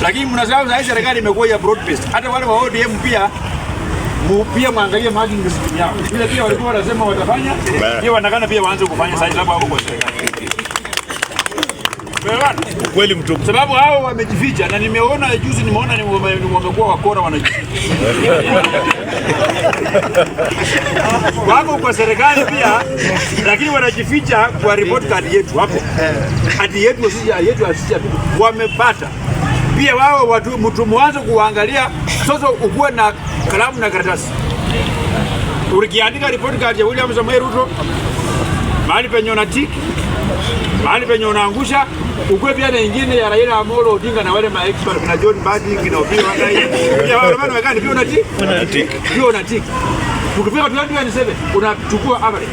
Lakini mnasahau sasa serikali imekuwa ya broad based. Hata wale wa ODM pia mwangalie margin system yao. Vile pia walikuwa wanasema watafanya, pia wanakana pia waanze kufanya sasa sababu hapo kwa serikali. Kweli mtu. Sababu hao wamejificha na nimeona juzi nimeona wamekuwa wakora wanajificha. Wako kwa serikali pia lakini wanajificha kwa report card yetu hapo. Hadi yetu asija wamepata. Pia wao watu mtu mwanzo kuangalia sasa ukuwe na kalamu na karatasi. Ukiandika report card ya William Samoei Ruto mahali penye unatiki mahali penye unaangusha ukwe pia na ingine ya Raila Amolo Odinga na wale ma expert na John Bading na Obi Wangai pia wale maana wekani pia unatiki ukifika 2027 unachukua average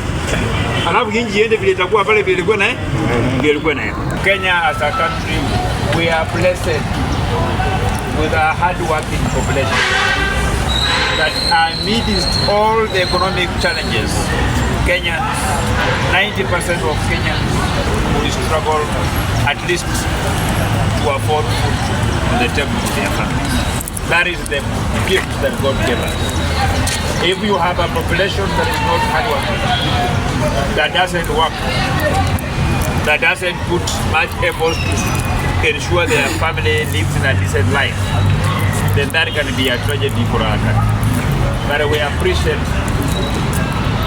alafu inji iende vile itakuwa pale vile ilikuwa nayo. Kenya as a country, we are blessed with a hard-working population that amidst all the economic challenges, Kenyans, 90% of Kenyans will struggle at least to afford food on the table of their families. That is the gift that God gave us. If you have a population that is not hardworking, that doesn't work, that doesn't put much effort to ensure their family lives in a decent life, then that can be a tragedy for our country. But we appreciate,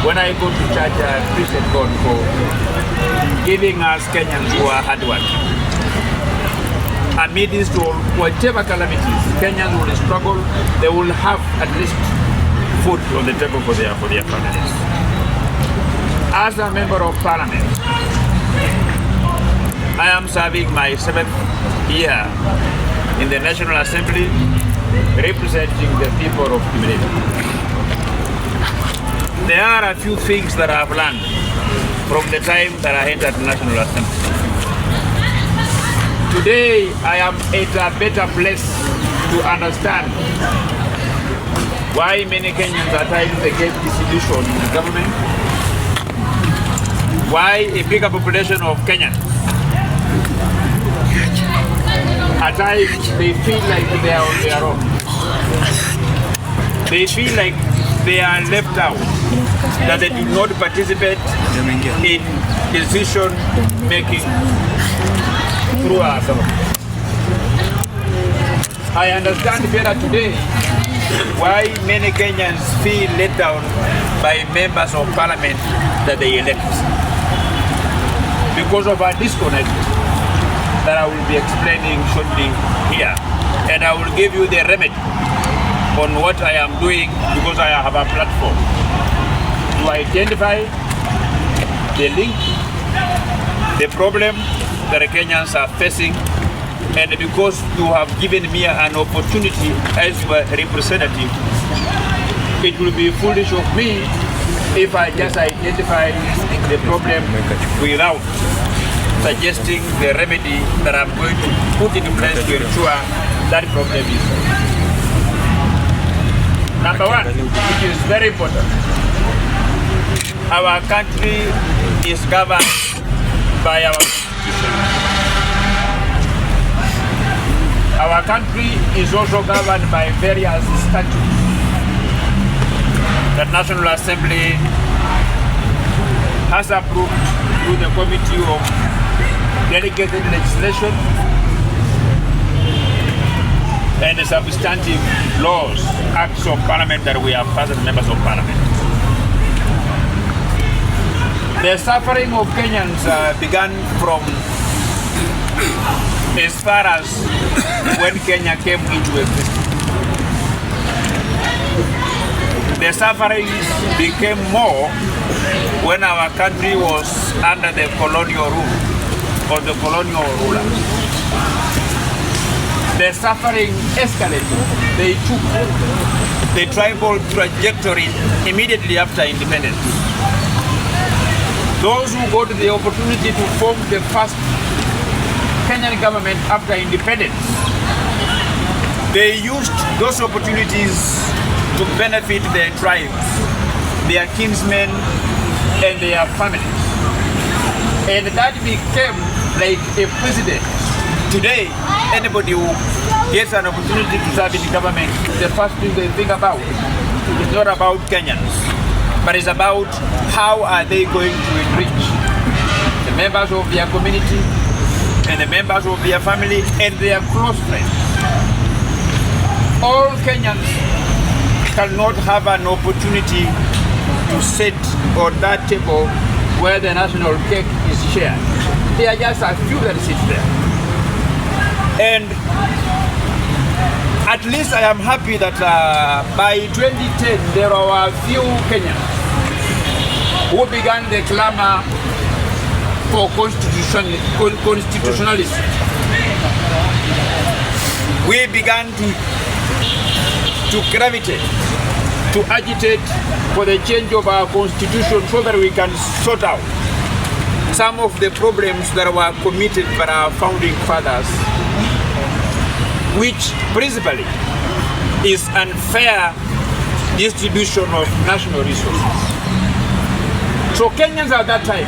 when I go to church, I appreciate God for giving us Kenyans who are hardworking. Amidst whatever calamities, Kenyans will struggle, they will have at least food on the table for their families. As a member of parliament, I am serving my 7th year in the National Assembly, representing the people of Kimilili. There are a few things that I have learned from the time that I entered the National Assembly. Today, I am at a better place to understand why many Kenyans are trying to get disillusion in the government, why a bigger population of Kenyans at times they feel like they are on their own. They feel like they are left out, that they do not participate in decision making through our government. I understand better today why many Kenyans feel let down by members of parliament that they elect. Because of our disconnect that I will be explaining shortly here. And I will give you the remedy on what I am doing because I have a platform to identify the link, the problem that the Kenyans are facing, and because you have given me an opportunity as a representative, it will be foolish of me if I just identify the problem without suggesting the remedy that I'm going to put into place to ensure that problem is solved. Number one, which is very important, our country is governed by our constitution. Our country is also governed by various statutes. The National Assembly has approved through the Committee of Delegated Legislation and the substantive laws, acts of parliament that we have passed as members of parliament. The suffering of Kenyans began from as far as when Kenya came into existence. The suffering became more when our country was under the colonial rule of the colonial rulers. The suffering escalated. They took the tribal trajectory immediately after independence. Those who got the opportunity to form the first Kenyan government after independence, they used those opportunities to benefit their tribes, their kinsmen, and their families. And that became like a precedent Today, anybody who gets an opportunity to serve in the government, the first thing they think about is not about Kenyans, but it's about how are they going to enrich the members of their community and the members of their family and their close friends. All Kenyans cannot have an opportunity to sit on that table where the national cake is shared. There are just a few that sit there. And at least I am happy that by 2010 there were a few Kenyans who began the clamor for constitutionalism. We began to gravitate, to agitate for the change of our constitution so that we can sort out some of the problems that were committed by our founding fathers, which principally is unfair distribution of national resources. So Kenyans at that time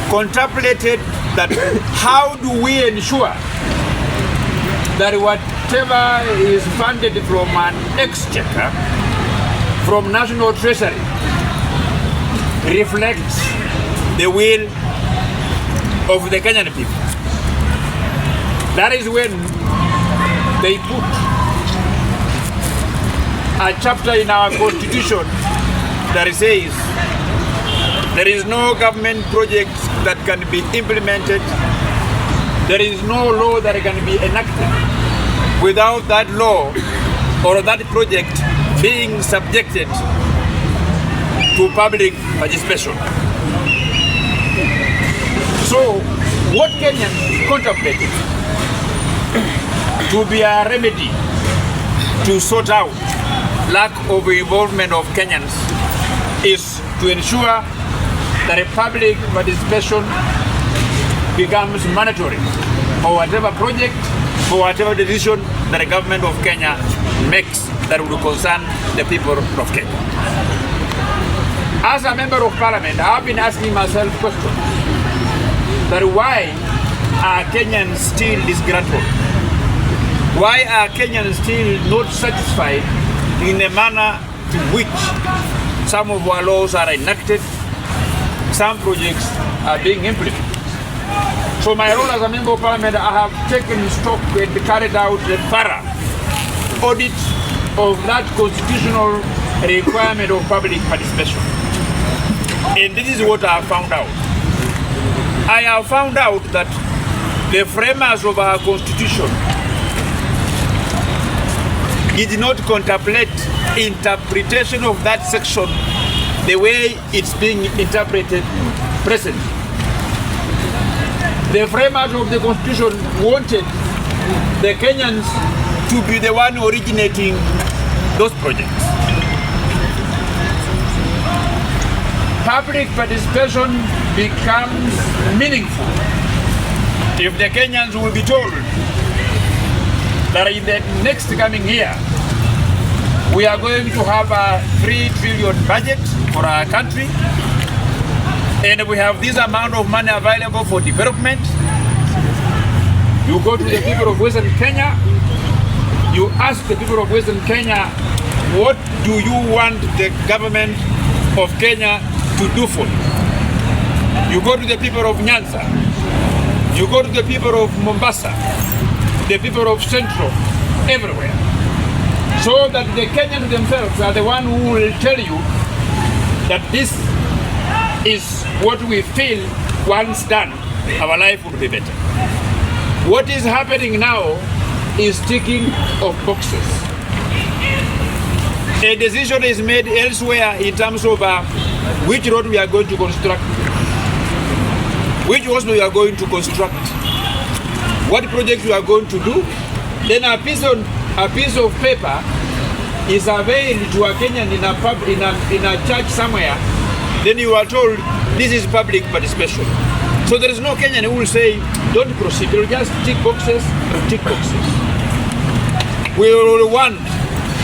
contemplated that how do we ensure that whatever is funded from an exchequer, from national treasury, reflects the will of the Kenyan people. That is when they put a chapter in our constitution that says there is no government project that can be implemented, there is no law that can be enacted without that law or that project being subjected to public participation. So what Kenyans contemplated to be a remedy to sort out lack of involvement of Kenyans is to ensure that a public participation becomes mandatory for whatever project, for whatever decision that the government of Kenya makes that will concern the people of Kenya. As a member of parliament, I have been asking myself questions that why are Kenyans still disgruntled? Why are Kenyans still not satisfied in the manner to which some of our laws are enacted, some projects are being implemented? So my role as a member of parliament, I have taken stock and carried out a thorough audit of that constitutional requirement of public participation. And this is what I have found out. I have found out that the framers of our constitution did not contemplate interpretation of that section the way it's being interpreted presently. The framers of the constitution wanted the Kenyans to be the one originating those projects. Public participation becomes meaningful if the Kenyans will be told that in the next coming year we are going to have a 3 trillion budget for our country, and we have this amount of money available for development. You go to the people of Western Kenya, you ask the people of Western Kenya, what do you want the government of Kenya to do for you? You go to the people of Nyanza, you go to the people of Mombasa, the people of Central, everywhere. So that the Kenyans themselves are the one who will tell you that this is what we feel once done, our life would be better. What is happening now is ticking of boxes. A decision is made elsewhere in terms of which road we are going to construct, which hospital we are going to construct, what project we are going to do. Then a piece of paper is unveiled to a Kenyan in a church somewhere. Then you are told this is public participation. So there is no Kenyan who will say don't proceed. They will just tick boxes and tick boxes. We will want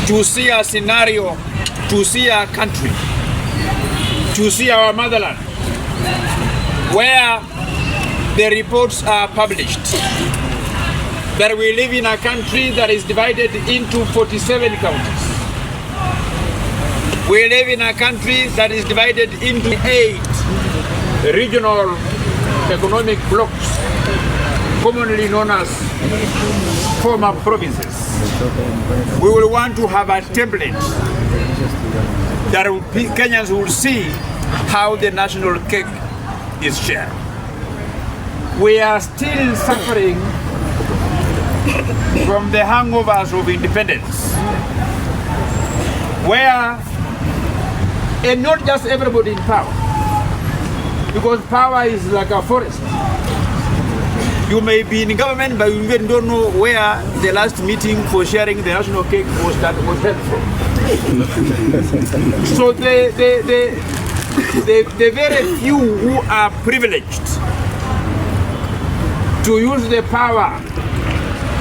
to see a scenario, to see our country, to see our motherland, where the reports are published that we live in a country that is divided into 47 counties. We live in a country that is divided into 8 regional economic blocks, commonly known as former provinces. We will want to have a template that Kenyans will see how the national cake is shared. We are still suffering from the hangovers of independence, where, and not just everybody in power, because power is like a forest. You may be in government, but you even don't know where the last meeting for sharing the national cake was held from. So the very few who are privileged to use the power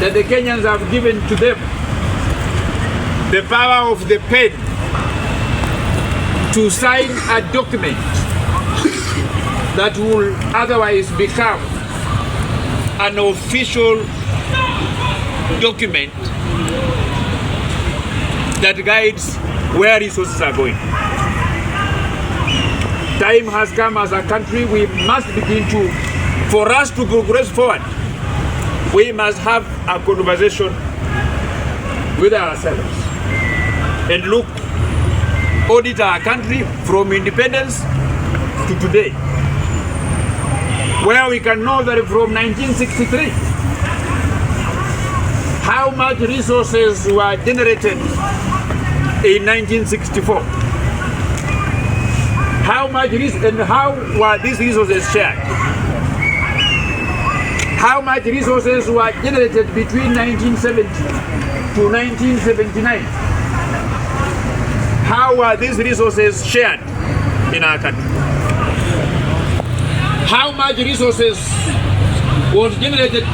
that the Kenyans have given to them, the power of the pen, to sign a document that will otherwise become an official document that guides where resources are going. Time has come as a country, we must begin to, for us to progress forward, we must have a conversation with ourselves and look, audit our country from independence to today, where we can know that from 1963, how much resources were generated in 1964, how much and how were these resources shared, how much resources were generated between 1970 to 1979, how were these resources shared in our country. How much resources was generated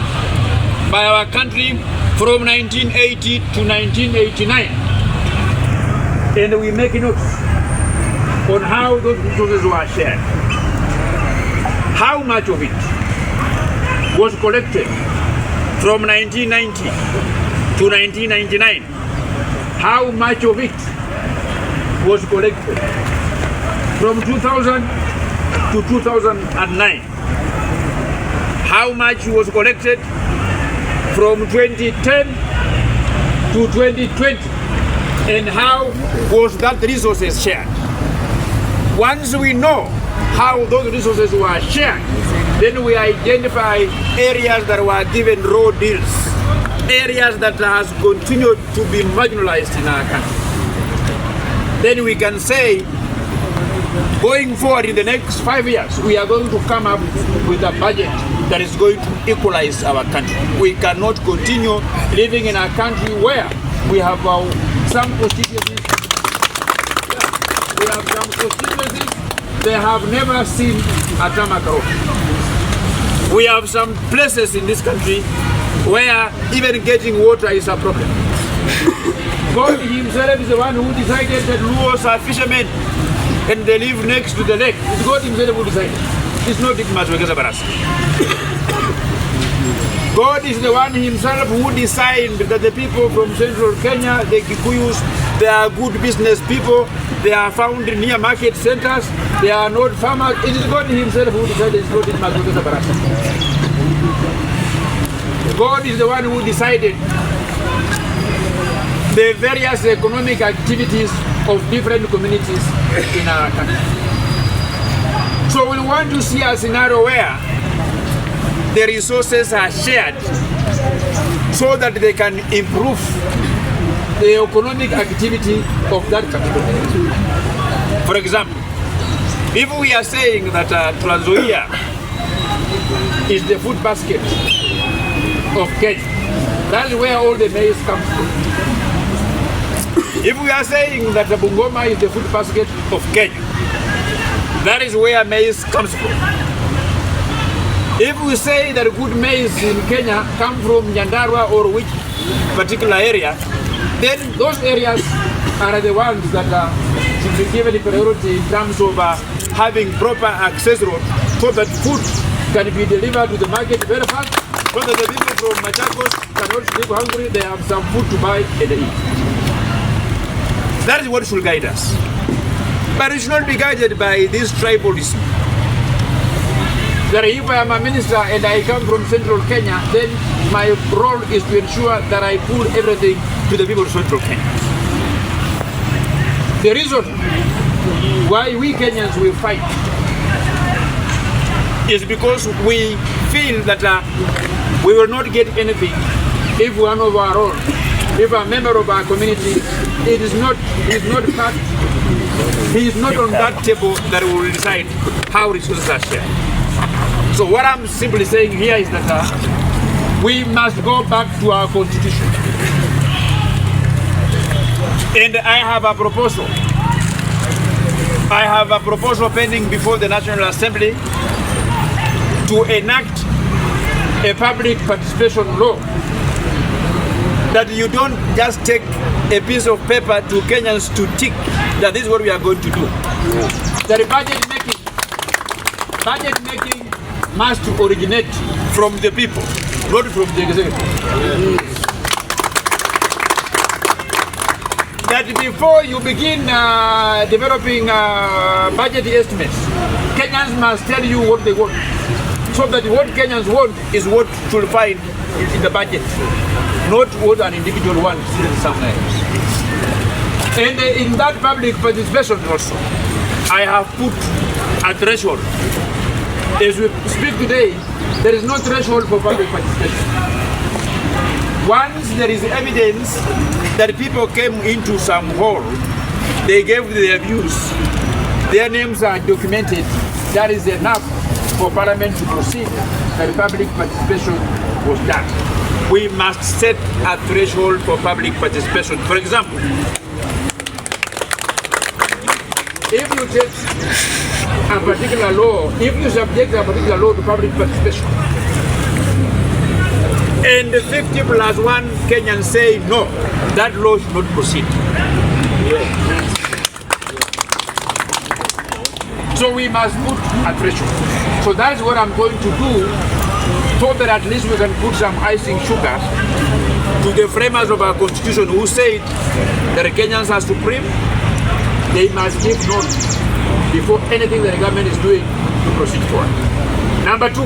by our country from 1980 to 1989, and we make notes on how those resources were shared. How much of it was collected from 1990 to 1999? How much of it was collected from 2000 to 2009? How much was collected from 2010 to 2020? And how was that resources shared? Once we know how those resources were shared, then we identify areas that were given raw deals, areas that has continued to be marginalized in our country. Then we can say, going forward in the next 5 years, we are going to come up with a budget that is going to equalize our country. We cannot continue living in a country where we have some constituencies. We have some constituencies, they have never seen a tarmac road. We have some places in this country where even getting water is a problem. God himself is the one who decided that Luos are fishermen and they live next to the lake. It's God himself who decided. It's not Didmus Barasa. God is the one himself who decided that the people from central Kenya, the Kikuyus, they are good business people. They are found near market centers. They are not farmers. It is God himself who decided. It's not Didmus Barasa. God is the one who decided the various economic activities of different communities in our country. So we want to see a scenario where the resources are shared so that they can improve the economic activity of that category. For example, if we are saying that Trans Nzoia is the food basket of Kenya, that's where all the maize comes from. If we are saying that the Bungoma is the food basket of Kenya, that is where maize comes from. If we say that good maize in Kenya come from Nyandarua or which particular area, then those areas are the ones that should be given priority in terms of having proper access road so that food can be delivered to the market very fast, so that the people from Machakos cannot sleep hungry, they have some food to buy and eat. That is what should guide us. But it should not be guided by this tribalism. That if I am a minister and I come from central Kenya, then my role is to ensure that I pull everything to the people of central Kenya. The reason why we Kenyans will fight is because we feel that we will not get anything if one of our own, if a member of our community, he is not on that table that will decide how resources are shared. So what I'm simply saying here is that we must go back to our constitution. And I have a proposal. I have a proposal pending before the National Assembly to enact a public participation law, that you don't just take a piece of paper to Kenyans to tick that this is what we are going to do. The budget making must originate from the people, not from the executive. That before you begin developing budget estimates, Kenyans must tell you what they want, so that what Kenyans want is what you'll find in the budget, not what an individual wants somewhere. And in that public participation also, I have put a threshold. As we speak today, there is no threshold for public participation. Once there is evidence that people came into some hall, they gave their views, their names are documented, that is enough for Parliament to proceed, that public participation was done. We must set a threshold for public participation. For example, if you take a particular law, if you subject a particular law to public participation, and 50 plus 1 Kenyans say no, that law should not proceed. So we must put a threshold. So that is what I'm going to do, so that at least we can put some icing sugar to the framers of our constitution who said that Kenyans are supreme. They must give notice before anything that the government is doing to proceed forward. Number 2,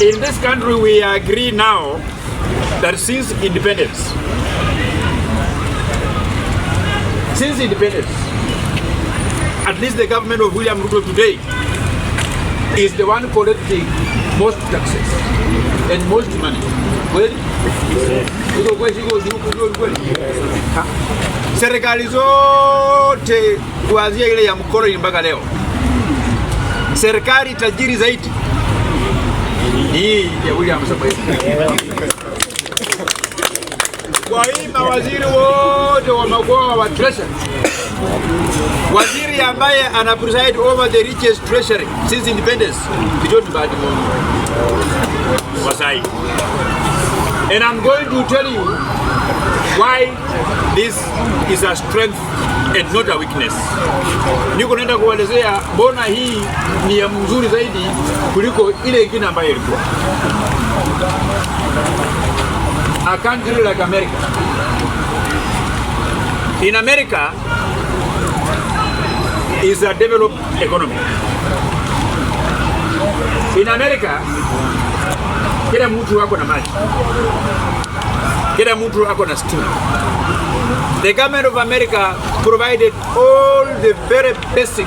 in this country we agree now that since independence, at least the government of William RUTO today is the one collecting most taxes and most money. Serikali zote kuanzia ile ya mkoloni mpaka leo, serikali tajiri zaidi hii ya William Samoei. Kwa hii mawaziri wote wa magoa wa treasury, waziri ambaye ana preside over the richest treasury since independence, John Badimo Wasai. And I'm going to tell you why this is a strength and not a weakness. Niko naenda kuelezea mbona hii ni ya mzuri zaidi kuliko ile ingine ambayo ilikuwa. A country like America. In America is a developed economy. In America, kila mtu ako na maji, kila mtu ako na stima. The government of America provided all the very basic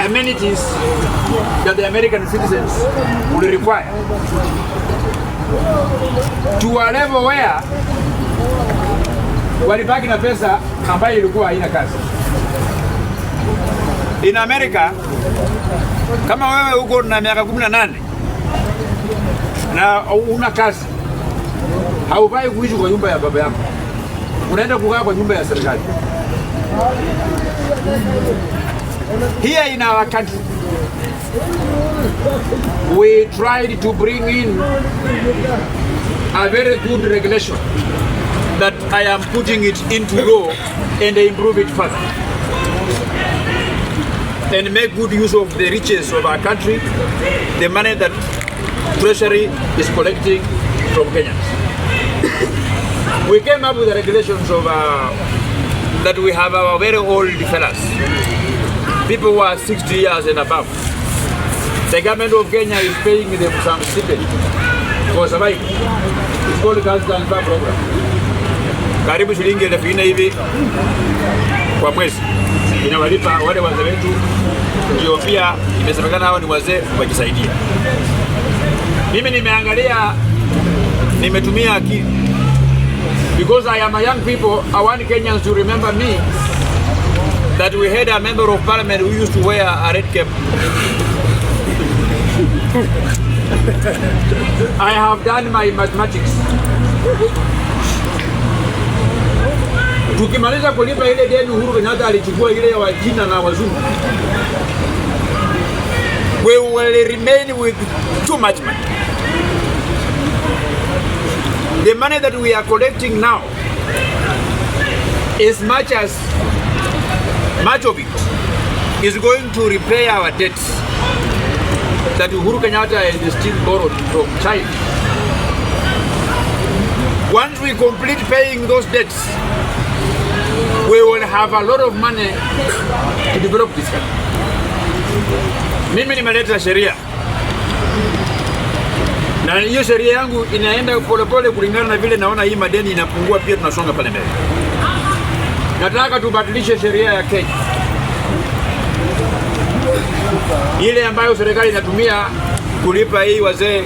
amenities that the American citizens will require, to a level where walibaki na pesa ambayo ilikuwa haina kazi. In America, kama wewe uko na miaka 18 na una kazi, haufai kuishi kwa nyumba ya baba yako, unaenda kukaa kwa nyumba ya serikali. Here in our country, we tried to bring in a very good regulation that I am putting it into law and improve it further. and make good use of the riches of our country, the money that Treasury is collecting from Kenyans. We came up with the regulations of that we have our very old fellas, people who are 60 years and above. The government of Kenya is paying them some stipend for survival. It's called the Cash Transfer Program. Karibu shilingi 4,000 hivi kwa mwezi inawalipa wale wazee wetu, ndio pia imesemekana hao ni wazee wajisaidia. Mimi nimeangalia, nimetumia akili, because I am a young people. I want Kenyans to remember me, that we had a member of parliament who used to wear a red cap. I have done my mathematics. Tukimaliza kulipa ile deni Uhuru Kenyatta alichukua ile ya Wachina na wazungu, we will remain with too much money. The money that we are collecting now, as much of it is going to repay our debts that Uhuru Kenyatta has still borrowed from China. Once we complete paying those debts, we will have a lot of money to develop this country. Mimi nimeleta sheria, na hiyo sheria yangu inaenda polepole kulingana na vile naona hii madeni inapungua, pia tunasonga pale mbele. Nataka tubadilishe sheria ya Kenya, ile ambayo serikali inatumia kulipa hii wazee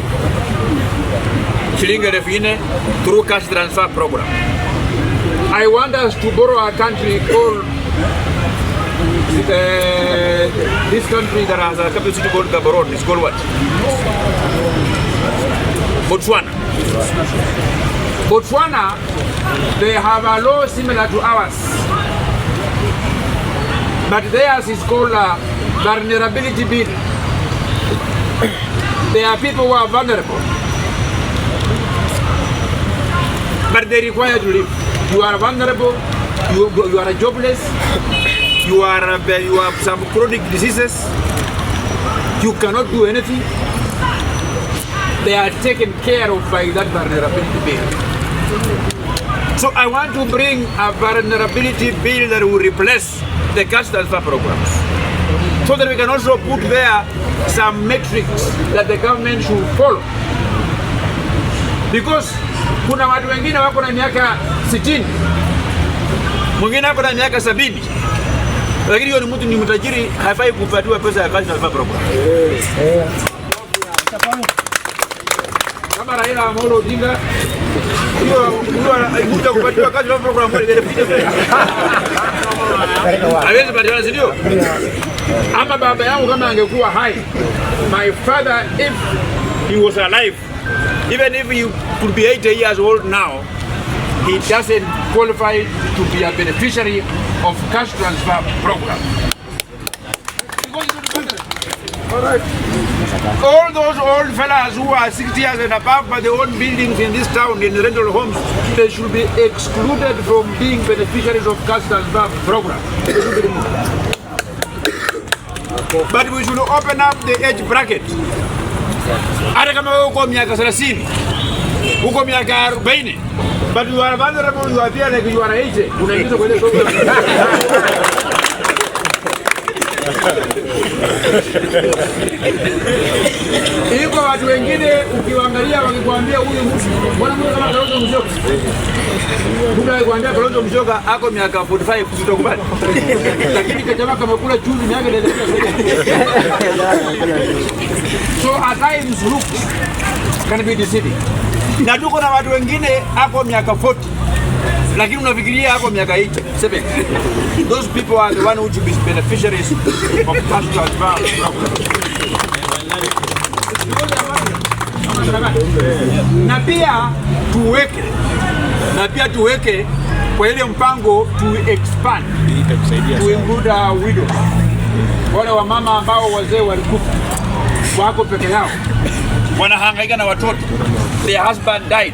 shilingi 4,000 through cash transfer program. I want us to borrow our country called this country that has a capital city called Gaborone. It's called what? Botswana. Botswana, they have a law similar to ours, but theirs is called a vulnerability bill. There are people who are vulnerable, but they require to live. You are vulnerable, you are jobless, you have some chronic diseases, you cannot do anything. They are taken care of by that vulnerability bill. So I want to bring a vulnerability bill that will replace the cash transfer programs, so that we can also put there some metrics that the government should follow. Because kuna watu wengine wako na miaka 60, mwingine wako na miaka 70, lakini hiyo ni mtu ni mtajiri, hafai kupatiwa pesa ya cash transfer program. Kama Raila Amolo Odinga, hiyo mtu kupatiwa cash transfer program ile pita. Hawezi patiwa, si ndio? Ama baba yangu kama angekuwa hai, my father, if he was alive, even if he could be 80 years old now, he doesn't qualify to be a beneficiary of cash transfer program. All those old fellas who are 60 years and above but they own buildings in this town, in rental homes, they should be excluded from being beneficiaries of cash transfer program. But we should open up the age bracket. Hata kama uko miaka 30, uko miaka 40, but you are vulnerable, you are there like you are 80, unaingizwa kwenye soko. Iko watu wengine ukiwaangalia wakikwambia huyu mtu mbona mtu kama Kalonzo Musyoka, mtu anakuambia Kalonzo Musyoka ako miaka 45 usitokubali, lakini kama kamekula chumvi miaka ile. So at times look can be deceiving. Na tuko na watu wengine ako miaka 40, lakini unafikiria ako miaka 87. Those people are the one who should be beneficiaries of cash transfer program. Na pia tuweke kwa ile mpango to expand to include widows, wale wa mama ambao wazee walikufa wako peke yao, wanahangaika na watoto, their husband died,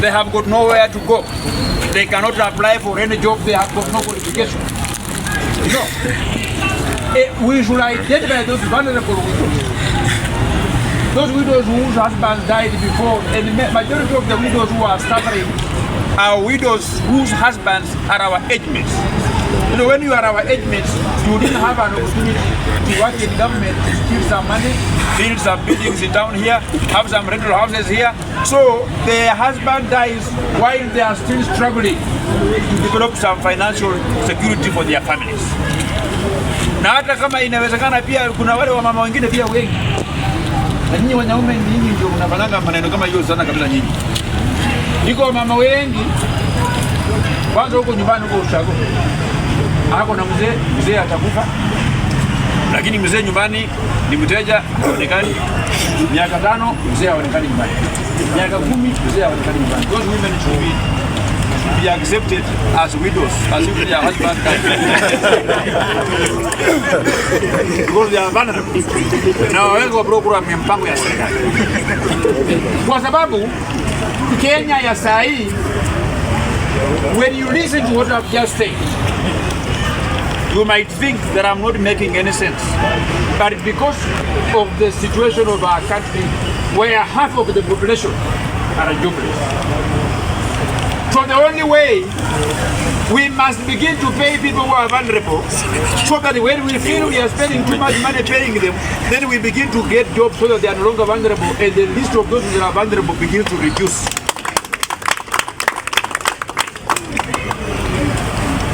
they have got nowhere to go, they cannot apply for any job, they have got no qualification. No. we should identify those vulnerable widows. Those widows whose husbands died before, and the majority of the widows who are suffering are widows whose husbands are our age mates. You know, when you are our age mates, you didn't have an opportunity to work in government, to steal some money, build some buildings in town here, have some rental houses here. So their husband dies while they are still struggling to develop some financial security for their families. Na hata kama inawezekana pia kuna wale wa mama wengine pia wengi. Na nyinyi wanaume nyinyi ndio mnafanyanga maneno kama hiyo sana kabisa nyinyi. Niko mama wengi kwanza huko nyumbani huko ushago. Hako na mzee atakufa. Lakini mzee nyumbani ni mteja haonekani. Miaka 5 mzee haonekani nyumbani. Miaka 10 mzee haonekani nyumbani. Those women should be accepted as widows, as if their husband died. Because they are vulnerable. Na wawezi wa program ya mpango ya serikali. Kwa sababu Kenya ya saa hii, when you listen to what I've just said, you might think that I'm not making any sense. But because of the situation of our country, where half of the population are jobless. So the only way we must begin to pay people who are vulnerable, so that when we feel we are spending too much money paying them, then we begin to get jobs so that they are no longer vulnerable, and the list of those that are vulnerable begins to reduce.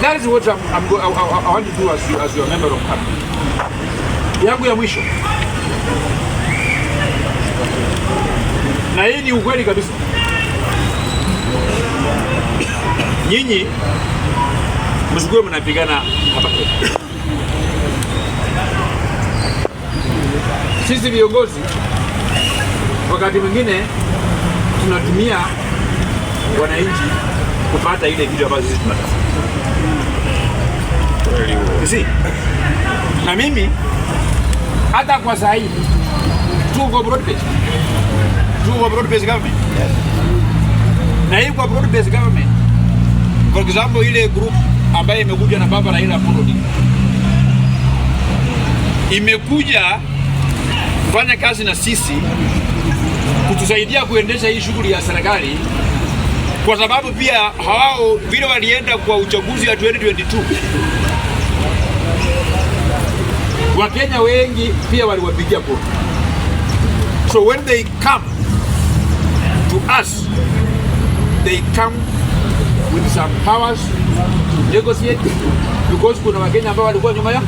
That is what I want to do as your member of cabinet. Yangu ya mwisho. Na hii ni ukweli kabisa. Nyinyi msikuwe mnapigana hapa Kenya. Sisi viongozi wakati mwingine tunatumia wananchi kupata ile kitu ambacho sisi tunataka. Kisi? Na mimi hata kwa saa hii tuko broad-based government. Na hii kwa broad-based government, for example, ile group ambayo imekuja na baba Raila imekuja kufanya kazi na sisi kutusaidia kuendesha hii shughuli ya serikali, kwa sababu pia hao vile walienda kwa uchaguzi wa 2022 Wakenya wengi pia waliwapigia kura. So when they come to us, they come with some powers to negotiate, because kuna Wakenya ambao walikuwa nyuma yao.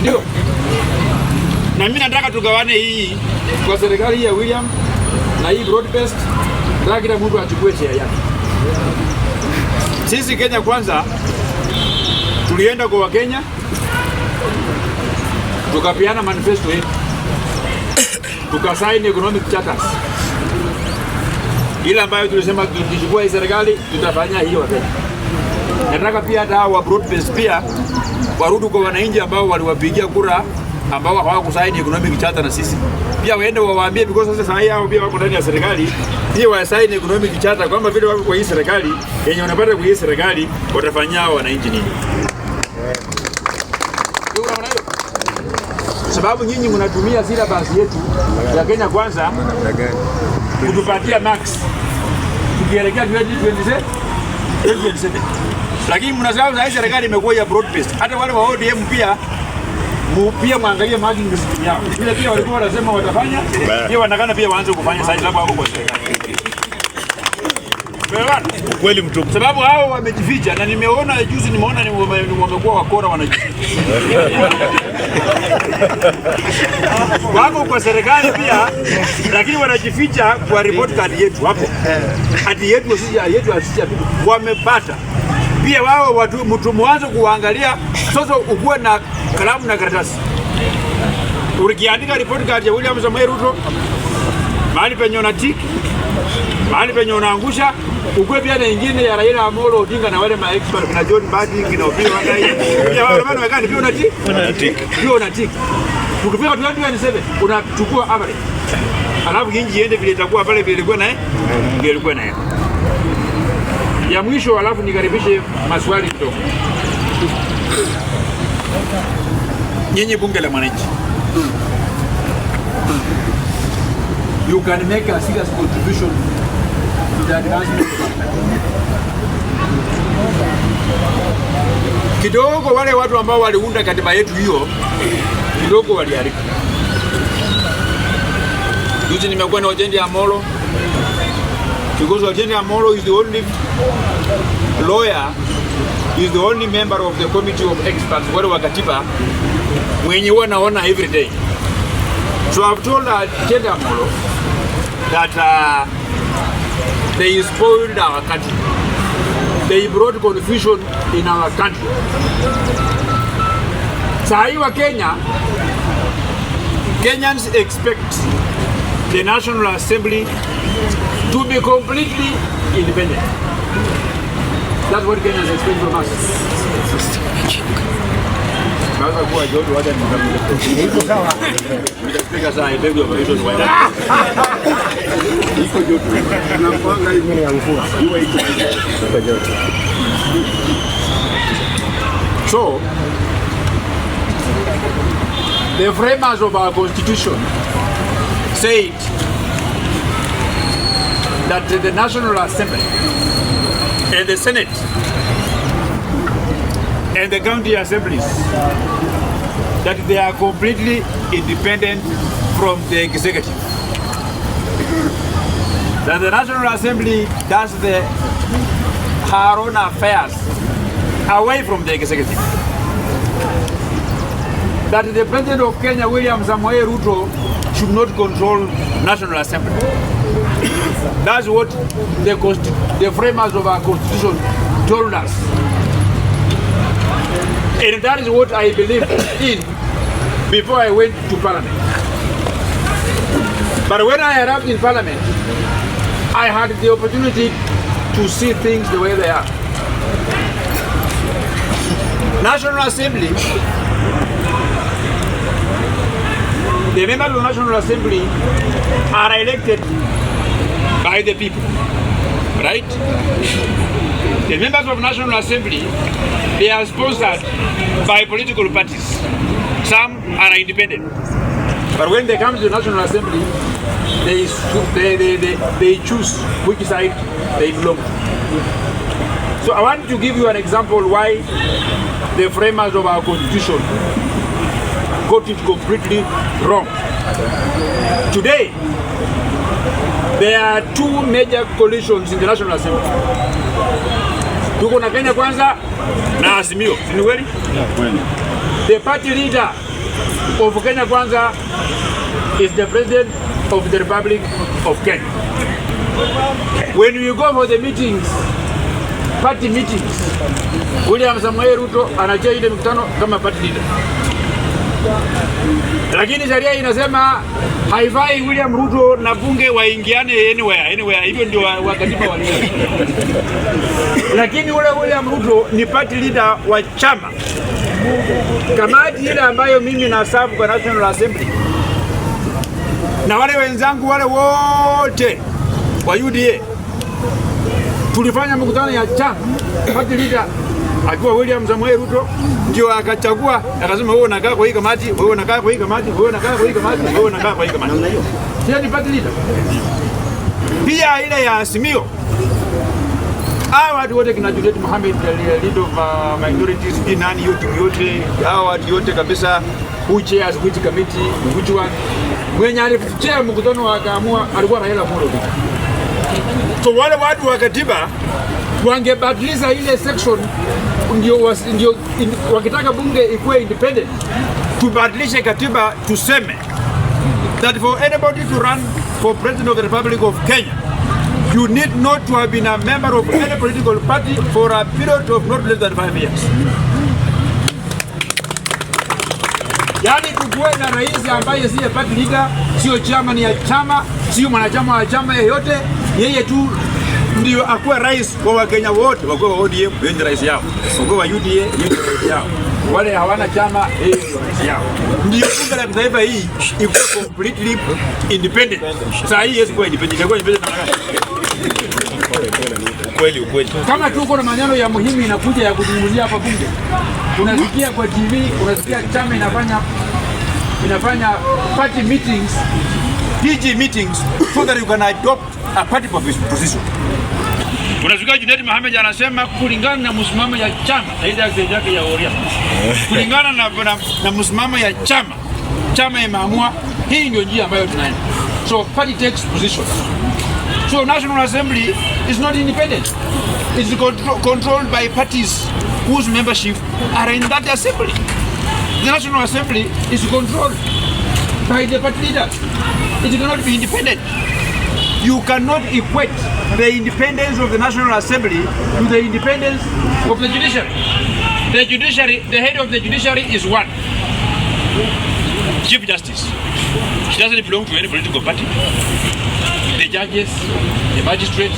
Ndio. Na mimi nataka tugawane hii kwa serikali hii ya William na hii broad-based, na kila mtu achukue share yake. Sisi Kenya Kwanza tulienda kwa Wakenya tukapiana manifesto yetu, tukasaini economic charters ile ambayo tulisema tukichukua hii serikali tutafanya hiyo Wakenya. Nataka pia hata wa broad-based pia warudi kwa wananchi ambao waliwapigia kura ambao hawakusaini economic charter na sisi, pia waende wawaambie, because sasa hao pia wako ndani ya serikali, pia wasaini economic charter kwamba vile wako kwa hii serikali yenye wanapata kwa hii serikali watafanyia wananchi nini. Sababu nyinyi mnatumia syllabus yetu ya Kenya Kwanza kutupatia max tukielekea 2027. Lakini mnasahau sasa serikali imekuwa ya broad based. Hata wale wa ODM pia mwangalie margin system yao. Vile pia walikuwa wanasema watafanya, pia wanakana pia waanze kufanya sasa sababu hapo kwa serikali. Kweli mtu. Sababu hao wamejificha, na nimeona juzi nimeona wamekuwa wakora wanajificha. Wako kwa serikali pia, lakini wanajificha kwa report card yetu hapo. Hadi yetu asija wamepata. Pia wao watu mtu mwanzo kuangalia, sasa ukuwe na kalamu na karatasi. Ukiandika report card ya William Samoei Ruto, mahali penye una tick, mahali penye unaangusha, ukuwe pia na nyingine ya Raila Amolo Odinga na wale ma expert na John Mbadi na Opiyo Wangai. Pia wao maana wekani pia una tick. Pia una tick. Ukifika 2027 unachukua average. Alafu inji iende vile itakuwa pale vile ilikuwa naye. Ndio ilikuwa naye. Ya mwisho, alafu nikaribishe maswali kidogo. nyinyi bunge la mwananchi, you can make a serious contribution to the advancement of our country. Kidogo wale watu ambao waliunda katiba yetu hiyo kidogo waliharibu. Juzi nimekuwa na Ojendi Amolo, because Ojendi Amolo is the only lawyer, is the only member of the committee of experts wale wa katiba mwenye huwa naona every day. So I've told Ojendi Amolo that they spoiled our country. They brought confusion in our country. Sahi wa Kenya, Kenyans expect the National Assembly to be completely independent. That's what Kenyans expect from us. So, the framers of our constitution said that the National Assembly and the Senate and the county assemblies, that they are completely independent from the executive. That the National Assembly does her own affairs away from the executive. That the President of Kenya, William Samoei Ruto, should not control National Assembly. That's what the framers of our constitution told us. And that is what I believed in before I went to Parliament. But when I arrived in Parliament, I had the opportunity to see things the way they are. National Assembly, the members of the National Assembly are elected by the people, right? The members of National Assembly, they are sponsored by political parties. Some are independent. But when they come to the National Assembly, they choose which side they belong to. So I want to give you an example why the framers of our constitution got it completely wrong. Today, there are two major coalitions in the National Assembly. Tuko na Kenya Kwanza na Azimio. Ni kweli? The party leader of Kenya Kwanza is the President of the Republic of Kenya. When we go for the meetings, party meetings, William Samoei Ruto anachia ile mikutano kama party leader. Lakini sheria inasema haifai William Ruto na bunge waingiane anywhere. Hivyo ndio wakatiba waliona. Lakini ule William Ruto ni party leader wa chama. Kamati ile ambayo mimi na serve kwa National Assembly. Na wale wenzangu wale wote wa UDA tulifanya mkutano ya chama. Party leader akiwa William Samoei Ruto ndio akachagua, akasema wewe unakaa kwa hii kamati, wewe unakaa kwa hii kamati, wewe unakaa kwa hii kamati, wewe unakaa kwa hii kamati. Hiyo ni party leader. Pia ile ya Azimio, hawa watu wote kina Juliet Mohamed, leader of minorities, nani yote, hawa watu wote kabisa, who chairs which committee, which one, mwenye alifikia mkutano akaamua alikuwa Raila Molo. So wale watu wa katiba wangebadilisha ile section ndio wakitaka bunge ikuwe independent, tubadilishe katiba tuseme that for anybody to run for President of the Republic of Kenya, you need not to have been a member of any political party for a period of not less than 5 years. Yani kukuwe na rais ambaye siye party leader, sio chama ni ya chama, sio mwanachama wa chama yeyote, yeye tu ndio akuwe rais wa Wakenya wote, wakuwe wa ODM, yeye ndio rais yao, wakuwe wa UDA, yeye ndio rais yao, wale hawana chama, yeye ndio rais yao. Ndio bunge la kitaifa hii ikuwe completely independent. Sasa hii yes kuwa independent, kwa independent. Ukweli. Kama tuko na maneno ya muhimu inakuja ya kuzungumzia hapa bunge, unasikia kwa TV, unasikia chama inafanya party meetings, PG meetings, so that you can adopt a party position. Unasikia Junet Mohamed anasema kulingana na msimamo ya chama, zaidi yake ya Oria. Kulingana na msimamo ya chama imeamua hii ndio njia ambayo tunaenda. So party takes position. So National Assembly is not independent. It's controlled by parties whose membership are in that assembly. The National Assembly is controlled by the party leaders. It cannot be independent. You cannot equate the independence of the National Assembly to the independence of the judiciary. The head of the judiciary is one, Chief Justice. She doesn't belong to any political party. The judges, the magistrates,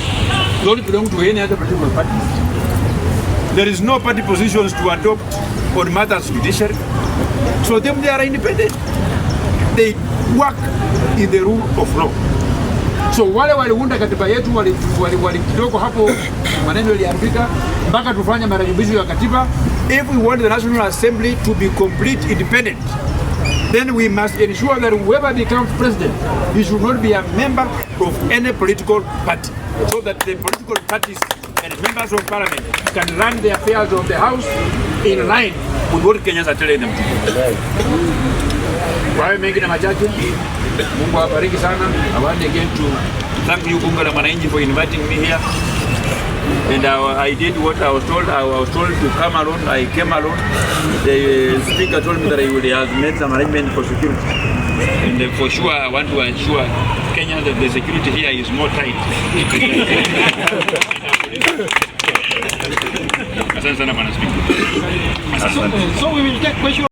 don't belong to any other political party. There is no party positions to adopt on matters judiciary. So they are independent. They work in the rule of law. So wale waliunda katiba yetu wali kidogo hapo maneno yaliandika mpaka tufanye marekebisho ya katiba. If we want the National Assembly to be complete independent, then we must ensure that whoever becomes president, he should not be a member of any political party, so that the political parties and members of parliament can run the affairs of the house in line with what Kenyans are telling them to do. Kwa hiyo mengi na machache, Mungu awabariki sana. I want again to thank you Bunge la Mwananchi for inviting me here. And I did what I was told. I was told to come alone. I came alone. The speaker told me that he would have made some arrangement for security. And for sure, I want to ensure Kenya that the security here is more tight. So we will take questions.